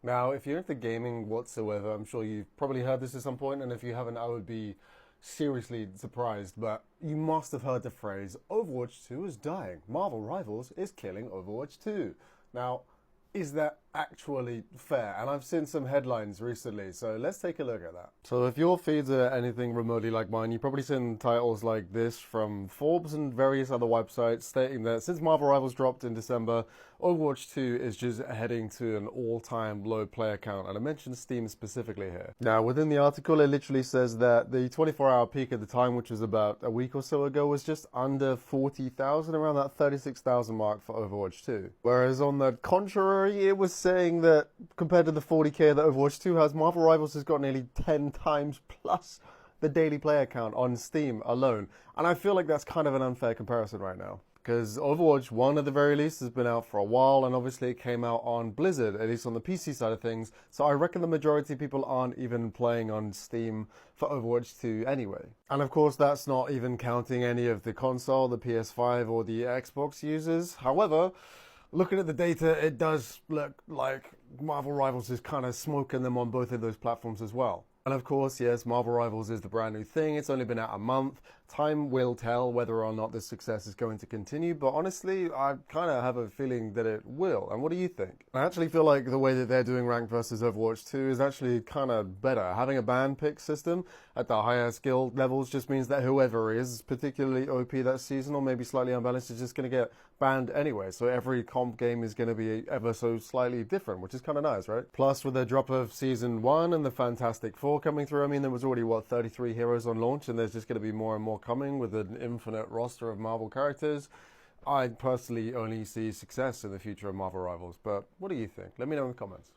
Now, if you're into gaming whatsoever, I'm sure you've probably heard this at some point, and if you haven't, I would be seriously surprised, but you must have heard the phrase Overwatch 2 is dying. Marvel Rivals is killing Overwatch 2. Now, is that actually fair? And I've seen some headlines recently, so let's take a look at that. So if your feeds are anything remotely like mine, you've probably seen titles like this from Forbes and various other websites stating that since Marvel Rivals dropped in December, Overwatch 2 is just heading to an all-time low player count, and I mentioned Steam specifically here. Now, within the article, it literally says that the 24-hour peak at the time, which was about a week or so ago, was just under 40,000, around that 36,000 mark for Overwatch 2. Whereas on the contrary, it was saying that compared to the 40k that Overwatch 2 has, Marvel Rivals has got nearly 10 times plus the daily player count on Steam alone. And I feel like that's kind of an unfair comparison right now. Because Overwatch 1 at the very least has been out for a while, and obviously it came out on Blizzard, at least on the PC side of things, so I reckon the majority of people aren't even playing on Steam for Overwatch 2 anyway. And of course that's not even counting any of the console, the PS5 or the Xbox users. However, looking at the data, it does look like Marvel Rivals is kind of smoking them on both of those platforms as well. And of course, yes, Marvel Rivals is the brand new thing. It's only been out a month. Time will tell whether or not this success is going to continue, but honestly, I kind of have a feeling that it will. And what do you think? I actually feel like the way that they're doing Ranked versus Overwatch 2 is actually kind of better. Having a ban pick system at the higher skill levels just means that whoever is particularly OP that season or maybe slightly unbalanced is just going to get banned anyway. So every comp game is going to be ever so slightly different, which is kind of nice, right? Plus, with the drop of Season 1 and the Fantastic Four coming through, I mean, there was already, 33 heroes on launch, and there's just going to be more and more coming with an infinite roster of Marvel characters. I personally only see success in the future of Marvel Rivals, but what do you think? Let me know in the comments.